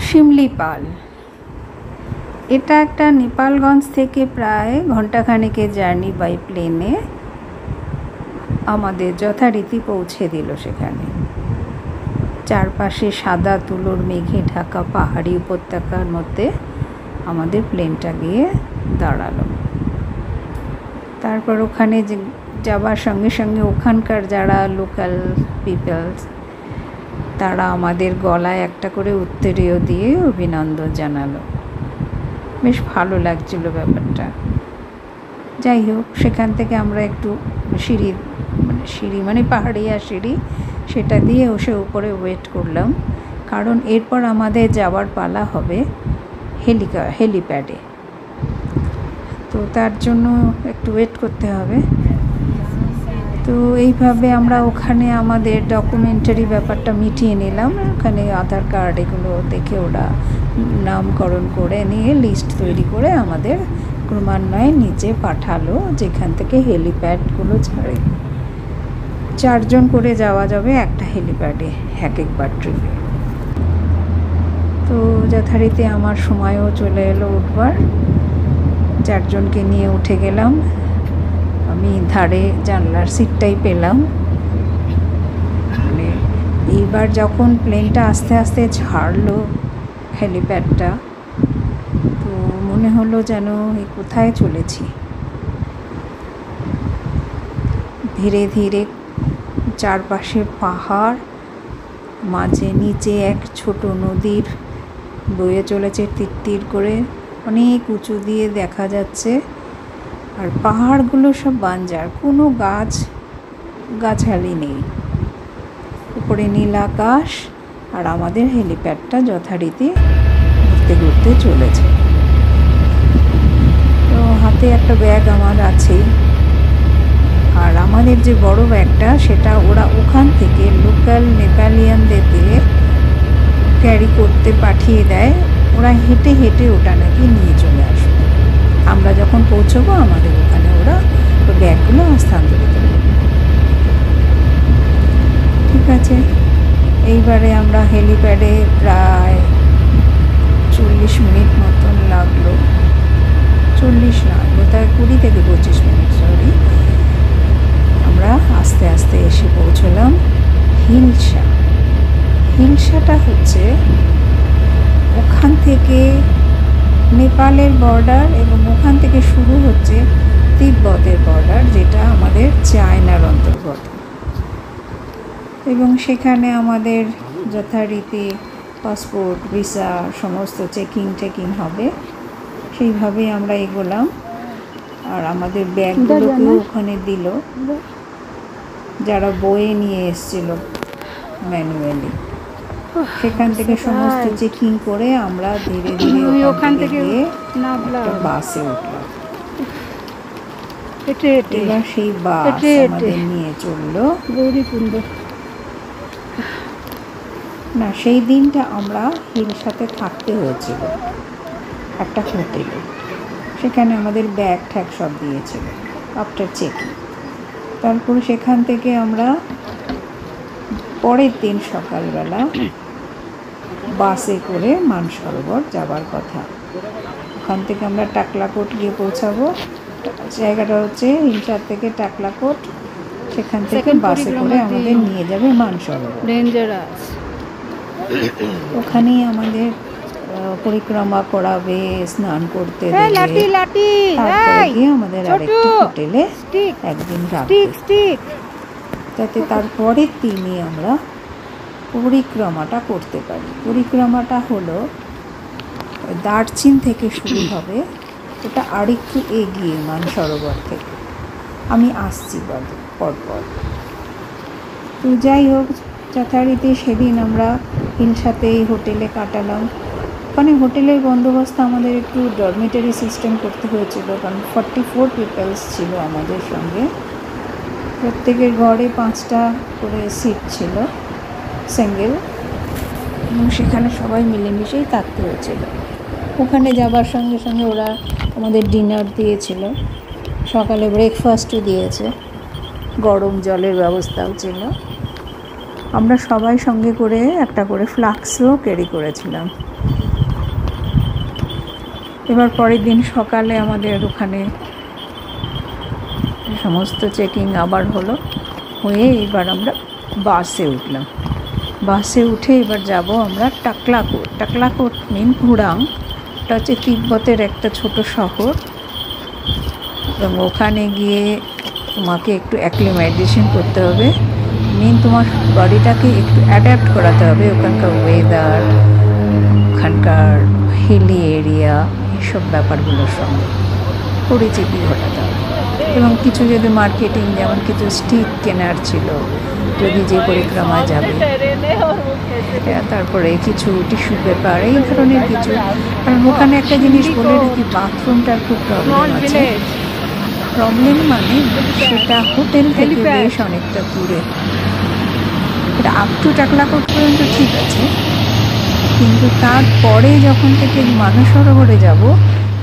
শিমলিপাল। এটা একটা নেপালগঞ্জ থেকে প্রায় ঘন্টাখানেকের জার্নি বাই প্লেনে আমাদের যথারীতি পৌঁছে দিল সেখানে। চারপাশে সাদা তুলোর মেঘে ঢাকা পাহাড়ি উপত্যকার মধ্যে আমাদের প্লেনটা গিয়ে দাঁড়ালো। তারপর ওখানে যাবার সঙ্গে সঙ্গে ওখানকার যারা লোকাল পিপলস তারা আমাদের গলায় একটা করে উত্তরীয় দিয়ে অভিনন্দন জানালো। বেশ ভালো লাগছিল ব্যাপারটা। যাই হোক, সেখান থেকে আমরা একটু সিঁড়ি মানে পাহাড়িয়া সিঁড়ি, সেটা দিয়ে উপরে ওয়েট করলাম, কারণ এরপর আমাদের যাওয়ার পালা হবে হেলিপ্যাডে। তো তার জন্য একটু ওয়েট করতে হবে। তো এইভাবে আমরা ওখানে আমাদের ডকুমেন্টারি ব্যাপারটা মিটিয়ে নিলাম। ওখানে আধার কার্ড এগুলো দেখে ওরা নামকরণ করে নিয়ে লিস্ট তৈরি করে আমাদের ক্রমান্বয়ে নিচে পাঠালো, যেখান থেকে হেলিপ্যাডগুলো ছাড়ে। 4 জন করে যাওয়া যাবে একটা হেলিপ্যাডে একবার ট্রিপে। তো যথারীতি আমার সময়ও চলে এলো উঠবার। 4 জনকে নিয়ে উঠে গেলাম। আমি ধারে জানলার সিটটাই পেলাম। মানে এইবার যখন প্লেনটা আস্তে আস্তে ছাড়লো হেলিপ্যাডটা, তো মনে হলো যেন কোথায় চলেছি। ধীরে ধীরে চারপাশে পাহাড়, মাঝে নিচে এক ছোট নদীর বয়ে চলেছে তীর করে, অনেক উঁচু দিয়ে দেখা যাচ্ছে। আর পাহাড়গুলো সব বাঞ্জার, কোনো গাছালি নেই। উপরে নীল আকাশ, আর আমাদের হেলিপ্যাডটা যথারীতি ঘুরতে ঘুরতে চলেছে। তো হাতে একটা ব্যাগ আমার আছেই, আর আমাদের যে বড় ব্যাগটা সেটা ওরা ওখান থেকে লোকাল নেপালিয়ানদেরকে ক্যারি করতে পাঠিয়ে দেয়। ওরা হেঁটে হেঁটে ওটা নাকি নিয়ে চলে আসে। আমরা যখন পৌঁছবো আমাদের ওখানে ওরা ওই ব্যাগগুলো হস্তান্তরিত করবে। ঠিক আছে, এইবারে আমরা হেলিপ্যাডে প্রায় 40 মিনিট মতন লাগলো। 40 না, বোধহয় 20 থেকে 25 মিনিট, সরি। আমরা আস্তে আস্তে এসে পৌঁছলাম হিলসা। হিলসাটা হচ্ছে ওখান থেকে নেপালের বর্ডার, এবং ওখান থেকে শুরু হচ্ছে তিব্বতের বর্ডার, যেটা আমাদের চায়নার অন্তর্গত। এবং সেখানে আমাদের যথারীতি পাসপোর্ট, ভিসা সমস্ত চেকিং হবে। সেইভাবেই আমরা এগোলাম। আর আমাদের ব্যাগগুলোকেও ওখানে দিল, যারা বয়ে নিয়ে এসেছিল ম্যানুয়ালি। সেখান থেকে সমস্ত চেকিং করে আমরা ধীরে ধীরে ওখান থেকে বাসে উঠলাম। এবার সেই বাস আমাদের নিয়ে চললো গৌরীকুণ্ড। না, সেই দিনটা আমরা হিলসাতে থাকতে হয়েছিল একটা হোটেলে। সেখানে আমাদের ব্যাগ ঠ্যাগ সব দিয়েছিল আফটার চেকিং। তারপরে সেখান থেকে আমরা পরের দিন সকালবেলা বাসে করে মানসরোবর যাবার কথা। ওখান থেকে আমরা টাকলাকোট গিয়ে পৌঁছাবো। জায়গাটা হচ্ছে হিলসার থেকে টাকলাকোট। সেখান থেকে বাসে করে আমাদের নিয়ে যাবে মানসরোবর। ওখানেই আমাদের পরিক্রমা করাবে, স্নান করতে দেবে, তারপরে গিয়ে আমাদের আরেকটা হোটেলে একদিন রাখবে, যাতে তারপরের দিনই আমরা পরিক্রমাটা করতে পারি। পরিক্রমাটা হলো দার্জিলিং থেকে শুরু হবে, ওটা আরেকটু এগিয়ে মানসরোবর থেকে। আমি আসছি পরপর। তো যাই হোক, যথারীতি সেদিন আমরা হিলসাতেই হোটেলে কাটালাম। ওখানে হোটেলের বন্দোবস্ত আমাদের একটু ডরমিটারি সিস্টেম করতে হয়েছিল, কারণ 44 পিপলস ছিল আমাদের সঙ্গে। প্রত্যেকের ঘরে 5টা করে সিট ছিল সিঙ্গেল, এবং সেখানে সবাই মিলেমিশেই থাকতে হয়েছিল। ওখানে যাবার সঙ্গে সঙ্গে ওরা আমাদের ডিনার দিয়েছিল, সকালে ব্রেকফাস্টও দিয়েছে, গরম জলের ব্যবস্থাও ছিল। আমরা সবাই সঙ্গে করে একটা করে ফ্লাক্সও ক্যারি করেছিলাম। এবার পরের দিন সকালে আমাদের ওখানে সমস্ত চেকিং আবার হলো, হয়ে এবার আমরা বাসে উঠলাম। বাসে উঠে এবার যাব আমরা টাকলাকোট। টাকলাকোট মিন হুড়াং, এটা হচ্ছে তিব্বতের একটা ছোট শহর, এবং ওখানে গিয়ে তোমাকে একটু অ্যাক্লিমাইজেশন করতে হবে, মিন তোমার বডিটাকে একটু অ্যাডাপ্ট করাতে হবে ওখানকার ওয়েদার, ওখানকার হিলি এরিয়া, এইসব ব্যাপারগুলোর সঙ্গে পরিচিতি ঘটাতে হবে। এবং কিছু যদি মার্কেটিং, যেমন কিছু স্টিক কেনার ছিল যদি যে পরিক্রমায় যাবে, তারপরে কিছু টিস্যু পেপার, এই ধরনের কিছু। কারণ ওখানে একটা জিনিস বলে রাখি, বাথরুমটার খুব প্রবলেম আছে। প্রবলেম মানে সেটা হোটেল থেকে বেশ অনেকটা দূরে। এটা আপ টু টাকলাকোট পর্যন্ত ঠিক আছে, কিন্তু তারপরে যখন থেকে মানসরোবরে যাব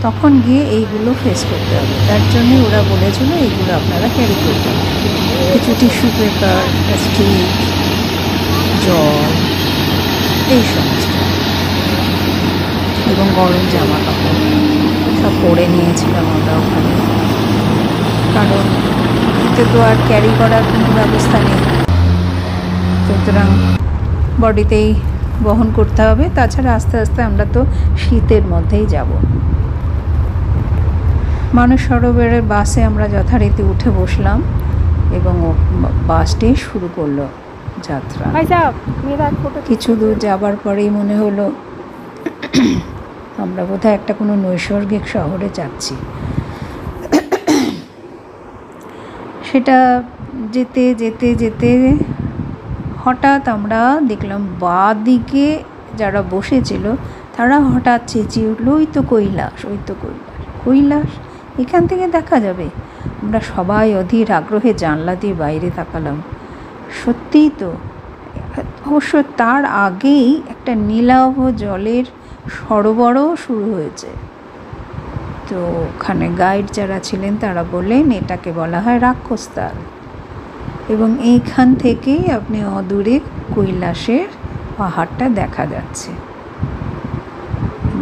তখন গিয়ে এইগুলো ফেস করতে হবে। তার জন্য ওরা বলেছিল এইগুলো আপনারা ক্যারি করবেন, কিছু টিস্যু পেপার, স্টিক, জল, এই সমস্ত, এবং গরম জামা কাপড় সব পরে নিয়েছিলাম আমরা ওখানে। কারণ এতে তো আর ক্যারি করার কোনো ব্যবস্থা নেই, সুতরাং বডিতেই বহন করতে হবে। তাছাড়া আস্তে আস্তে আমরা তো শীতের মধ্যেই যাব। মানসরোবরের বাসে আমরা যথারীতি উঠে বসলাম এবং বাসটি শুরু করলো যাত্রা। কিছু দূর যাবার পরেই মনে হলো আমরা বোধহয় একটা কোনো নৈসর্গিক শহরে যাচ্ছি। সেটা যেতে যেতে যেতে হঠাৎ আমরা দেখলাম বাঁ দিকে যারা বসেছিল তারা হঠাৎ চেঁচিয়ে উঠল, ওই তো কৈলাস, ওই তো কৈলাস, কৈলাস এখান থেকে দেখা যাবে। আমরা সবাই অধীর আগ্রহে জানলা দিয়ে বাইরে তাকালাম। সত্যিই তো। অবশ্য তার আগেই একটা নীলাভ জলের সরোবরও শুরু হয়েছে। তো ওখানে গাইড যারা ছিলেন তারা বললেন এটাকে বলা হয় রাক্ষসতাল, এবং এইখান থেকেই আপনি অদূরে কৈলাসের পাহাড়টা দেখা যাচ্ছে।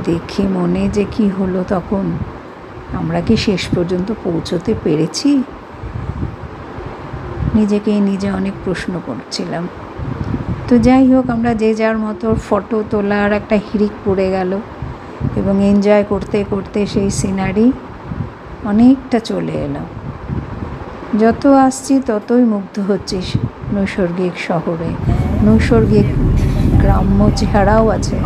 দেখে মনে যে কি হলো তখন, আমরা কি শেষ পর্যন্ত পৌঁছতে পেরেছি? নিজেকেই নিজে অনেক প্রশ্ন করছিলাম। তো যাই হোক, আমরা যে যার মতো ফটো তোলার একটা হিড়িক পড়ে গেল, এবং এনজয় করতে করতে সেই সিনারি অনেকটা চলে এলাম। যত আসছি ততই মুগ্ধ হচ্ছিস নৈসর্গিক শহরে। নৈসর্গিক গ্রাম্য চেহারাও আছে,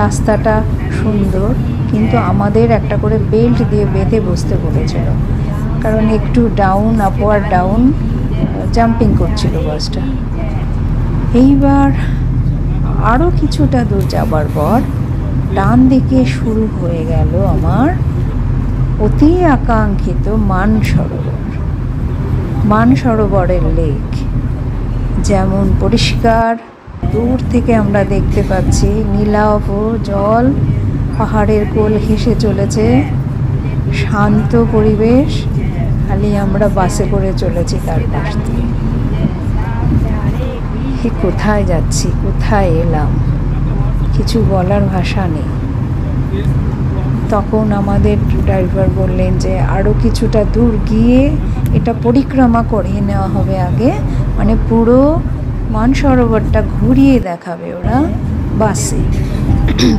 রাস্তাটা সুন্দর, কিন্তু আমাদের একটা করে বেল্ট দিয়ে বেঁধে বসতে বলেছিল, কারণ একটু ডাউন, আপওয়ার্ড ডাউন জাম্পিং করছিল বাসটা। এইবার আরও কিছুটা দূর যাবার পর ডান দিকে শুরু হয়ে গেল আমার অতি আকাঙ্ক্ষিত মানসরোবর। মানসরোবরের লেক যেমন পরিষ্কার, দূর থেকে আমরা দেখতে পাচ্ছি নীলাভ জল, পাহাড়ের কোল ঘেঁষে চলেছে, শান্ত পরিবেশ, খালি আমরা বাসে করে চলেছি তার পাশ দিয়ে। কোথায় যাচ্ছি, কোথায় এলাম, কিছু বলার ভাষা নেই। তখন আমাদের ড্রাইভার বললেন যে আরও কিছুটা দূর গিয়ে এটা পরিক্রমা করিয়ে নেওয়া হবে আগে, মানে পুরো মানসরোবরটা ঘুরিয়ে দেখাবে ওরা বাসে,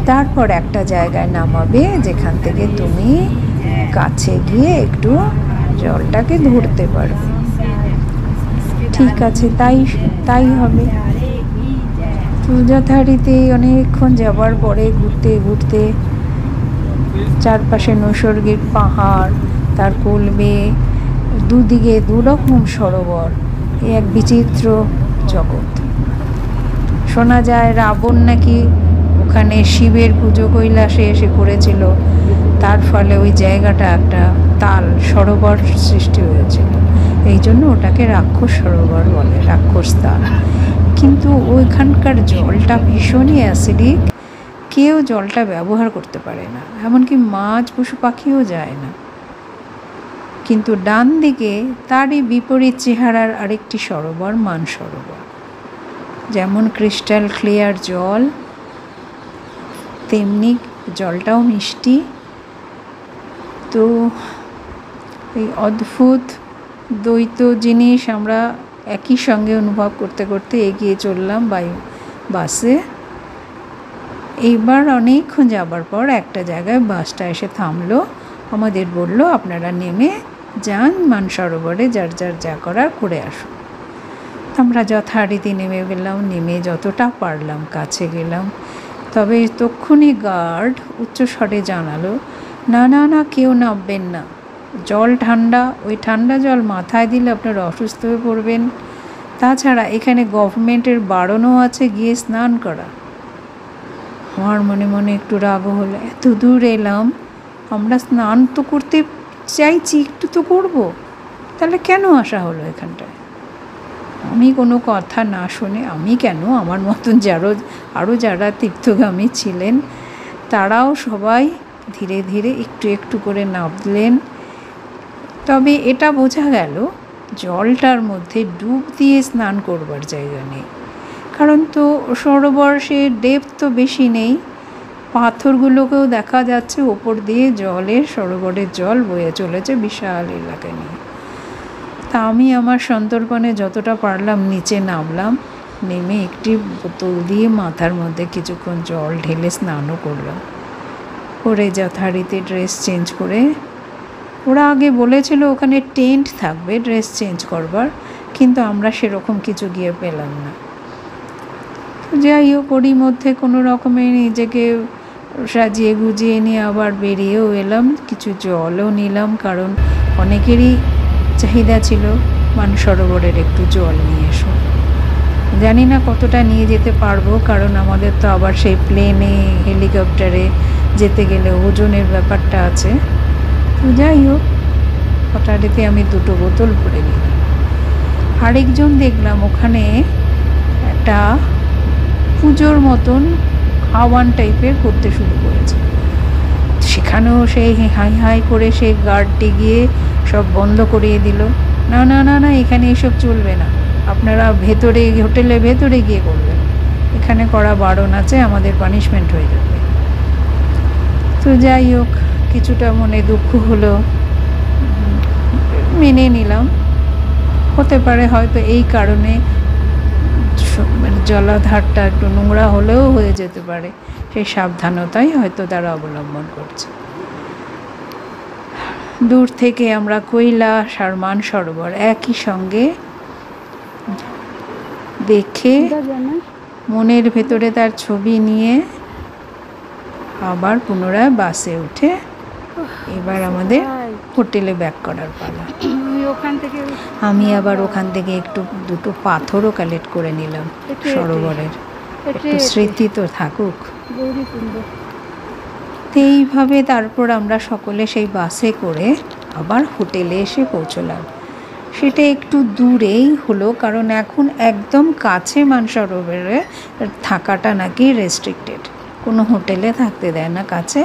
তারপর একটা জায়গায় নামাবে যেখান থেকে তুমি কাছে গিয়ে একটু জলটাকে ধরতে পারবে। ঠিক আছে, তাই হবে। তো যথারীতি অনেকক্ষণ যাবার পরে ঘুরতে ঘুরতে চারপাশে নৈসর্গিক পাহাড়, তার কোল বেয়ে দুদিকে দুরকম সরোবর, এক বিচিত্র জগৎ। শোনা যায় রাবণ নাকি ওখানে শিবের পুজো কৈলাসে এসে করেছিল, তার ফলে ওই জায়গাটা একটা তাল সরোবর সৃষ্টি হয়েছিল, এই জন্য ওটাকে রাক্ষস সরোবর বলে, রাক্ষস তাল। কিন্তু ওইখানকার জলটা ভীষণই অ্যাসিডিক, কেউ জলটা ব্যবহার করতে পারে না, এমনকি মাছ পশু পাখিও যায় না। কিন্তু ডান দিকে তারই বিপরীত চেহারার আরেকটি সরোবর, মানসরোবর। যেমন ক্রিস্টাল ক্লিয়ার জল, তেমনি জলটাও মিষ্টি। তো এই অদ্ভুত দ্বৈত জিনিস আমরা একই সঙ্গে অনুভব করতে করতে এগিয়ে চললাম বাসে। এইবার অনেকক্ষণ যাবার পর একটা জায়গায় বাসটা এসে থামলো। আমাদের বলল, আপনারা নেমে যান মানসরোবরে, যার যার যা করার করে আসুন। আমরা যথারীতি নেমে গেলাম। নেমে যতটা পারলাম কাছে গেলাম। তবে তক্ষুনি গার্ড উচ্চস্বরে জানালো, না না না, কেউ নামবেন না, জল ঠান্ডা, ওই ঠান্ডা জল মাথায় দিলে আপনারা অসুস্থ হয়ে পড়বেন। তাছাড়া এখানে গভর্নমেন্টের বারণও আছে গিয়ে স্নান করা। আমার মনে মনে একটু রাগ হলো, এত দূর এলাম, আমরা স্নান তো করতে চাইছি, একটু তো করবো, তাহলে কেন আসা হলো এখানটায়? আমি কোনো কথা না শুনে, আমি কেন, আমার মতন আরও যারা তীর্থগামী ছিলেন তারাও সবাই ধীরে ধীরে একটু একটু করে নামলেন। তবে এটা বোঝা গেল জলটার মধ্যে ডুব দিয়ে স্নান করবার জায়গা নেই, কারণ তো সরোবর সে ডেপথ তো বেশি নেই। পাথরগুলোকেও দেখা যাচ্ছে ওপর দিয়ে সরোবরের জল বয়ে চলেছে বিশাল এলাকা নিয়ে। তা আমি আমার সন্তর্পণে যতটা পারলাম নিচে নামলাম। নেমে একটি বোতল দিয়ে মাথার মধ্যে কিছুক্ষণ জল ঢেলে স্নানও করলাম। করে যথারীতি ড্রেস চেঞ্জ করে, ওরা আগে বলেছিল ওখানে টেন্ট থাকবে ড্রেস চেঞ্জ করবার, কিন্তু আমরা সেরকম কিছু গিয়ে পেলাম না। যাই হোক, ওরই মধ্যে কোনো রকমে নিজেকে সাজিয়ে গুজিয়ে নিয়ে আবার বেরিয়েও এলাম। কিছু জলও নিলাম, কারণ অনেকেরই চাহিদা ছিল মানসরোবরের একটু জল নিয়ে এসো। জানি না কতটা নিয়ে যেতে পারবো, কারণ আমাদের তো আবার সেই প্লেনে হেলিকপ্টারে যেতে গেলে ওজনের ব্যাপারটা আছে। তো যাই হোক, হঠাৎই আমি 2 বোতল ভরে নিলাম। আরেকজন দেখলাম ওখানে একটা পুজোর মতন হাওয়ান টাইপের করতে শুরু করেছে। সেখানেও সেই হাই হাই করে সেই গার্ডটি গিয়ে সব বন্ধ করিয়ে দিল। না না না না, এখানে এসব চলবে না, আপনারা হোটেলের ভেতরে গিয়ে করবেন, এখানে করা বারণ আছে, আমাদের পানিশমেন্ট হয়ে যাবে। তো যাই হোক, কিছুটা মনে দুঃখ হলো, মেনে নিলাম। হতে পারে হয়তো এই কারণে জলাধারটা একটু নোংরা হলেও হয়ে যেতে পারে, সেই সাবধানতাই হয়তো তারা অবলম্বন করছে। দূর থেকে আমরা কৈলাস আর মানসরোবর একই সঙ্গে দেখে মনের ভেতরে তার ছবি নিয়ে আবার পুনরায় বাসে উঠে এবার আমাদের হোটেলে ব্যাক করার পালা। আমি আবার ওখান থেকে একটু 2টো পাথরও কালেক্ট করে নিলাম সরোবরের, একটু স্মৃতি তো থাকুক। এইভাবে তারপর আমরা সকলে সেই বাসে করে আবার হোটেলে এসে পৌঁছলাম। সেটা একটু দূরেই হলো, কারণ এখন একদম কাছে মানসরোবরে থাকাটা নাকি রেস্ট্রিক্টেড, কোনো হোটেলে থাকতে দেয় না কাছে,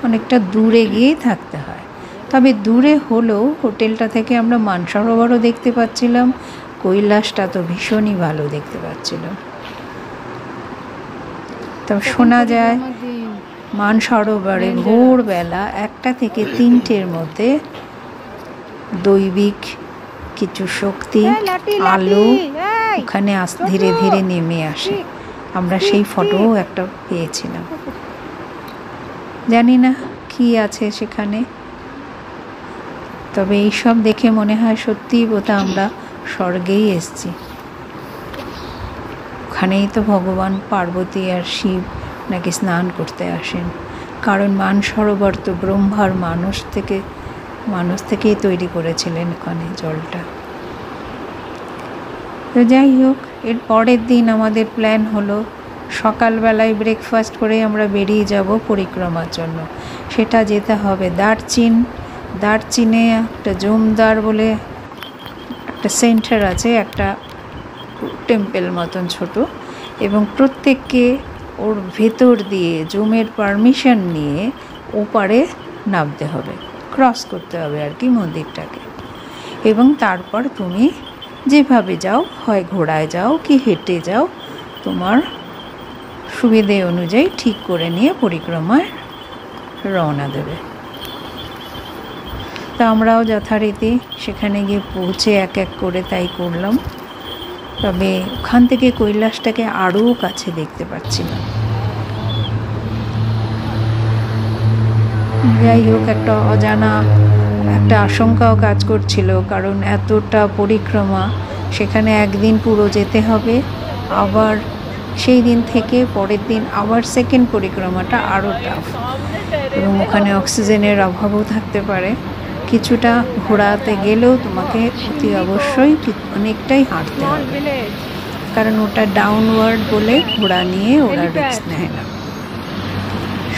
অনেকটা দূরে গিয়েই থাকতে হয়। তবে দূরে হলেও হোটেলটা থেকে আমরা মানসরোবরও দেখতে পাচ্ছিলাম, কৈলাসটা তো ভীষণই ভালো দেখতে পাচ্ছিলাম। তবে শোনা যায় মানসরোবরে ভোরবেলা 1টা থেকে 3টের মধ্যে দৈবিক কিছু শক্তি, আলো ওখানে ধীরে ধীরে নেমে আসে। আমরা সেই ফটোও একটা পেয়েছিলাম। জানি না কি আছে সেখানে, তবে এইসব দেখে মনে হয় সত্যিই বোধহয় আমরা স্বর্গেই এসেছি। ওখানেই তো ভগবান পার্বতী আর শিব নাকি স্নান করতে আসেন, কারণ মানসরোবর তো ব্রহ্মার মানুষ থেকেই তৈরি করেছিলেন ওখানে জলটা। তো যাই হোক, এর পরের দিন আমাদের প্ল্যান হলো সকালবেলায় ব্রেকফাস্ট করে আমরা বেরিয়ে যাব পরিক্রমার জন্য। সেটা যেতে হবে দারচিনে একটা জমদার বলে একটা সেন্টার আছে, একটা টেম্পল মতন ছোট, এবং প্রত্যেককে ওর ভেতর দিয়ে জমের পারমিশন নিয়ে ওপারে নামতে হবে, ক্রস করতে হবে আর কি মন্দিরটাকে। এবং তারপর তুমি যেভাবে যাও, হয় ঘোড়ায় যাও কি হেঁটে যাও, তোমার সুবিধে অনুযায়ী ঠিক করে নিয়ে পরিক্রমায় রওনা দেবে। তা আমরাও যথারীতি সেখানে গিয়ে পৌঁছে এক এক করে তাই করলাম। তবে ওখান থেকে কৈলাসটাকে আরও কাছে দেখতে পাচ্ছিলাম। যাই হোক, একটা অজানা একটা আশঙ্কাও কাজ করছিল, কারণ এতটা পরিক্রমা, সেখানে একদিন পুরো যেতে হবে, আবার সেই দিন থেকে পরের দিন আবার সেকেন্ড পরিক্রমাটা আরও টাফ, এবং ওখানে অক্সিজেনের অভাবও থাকতে পারে। কিছুটা ঘোরাতে গেলেও তোমাকে অতি অবশ্যই অনেকটাই হাঁটতে হবে, কারণ ওটা ডাউনওয়ার্ড বলে ঘোড়া নিয়ে ওরা রিস্ক নেয় না।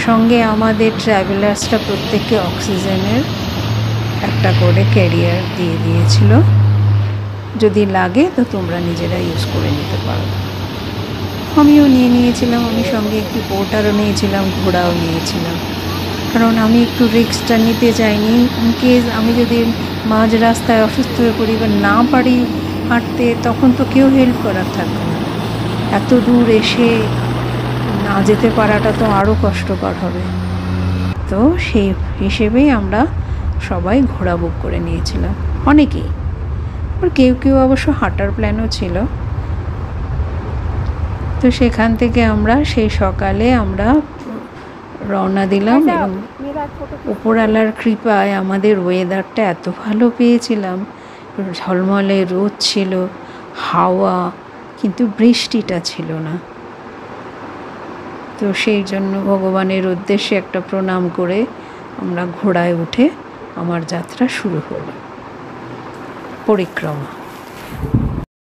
সঙ্গে আমাদের ট্রাভেলার্সরা প্রত্যেককে অক্সিজেনের একটা করে ক্যারিয়ার দিয়ে দিয়েছিল, যদি লাগে তো তোমরা নিজেরা ইউজ করে নিতে পারো। আমিও নিয়েছিলাম, আমি সঙ্গে একটি পোর্টারও নিয়েছিলাম, ঘোড়াও নিয়েছিলাম, কারণ আমি একটু রিস্কটা নিতে চাইনি। ইনকেস আমি যদি মাঝ রাস্তায় অসুস্থ হয়ে পড়ি বা না পারি হাঁটতে, তখন তো কেউ হেল্প করার থাকবে না। এত দূর এসে না যেতে পারাটা তো আরও কষ্টকর হবে। তো সেই হিসেবেই আমরা সবাই ঘোড়া বুক করে নিয়েছিলাম, অনেকেই। আর কেউ কেউ অবশ্য হাঁটার প্ল্যানও ছিল। তো সেখান থেকে আমরা সেই সকালে আমরা রওনা দিলাম, এবং উপরওয়ালার কৃপায় আমাদের ওয়েদারটা এত ভালো পেয়েছিলাম। ঝলমলে রোদ ছিল, হাওয়া, কিন্তু বৃষ্টিটা ছিল না। তো সেই জন্য ভগবানের উদ্দেশ্যে একটা প্রণাম করে আমরা ঘোড়ায় উঠে আমার যাত্রা শুরু হলো, পরিক্রমা।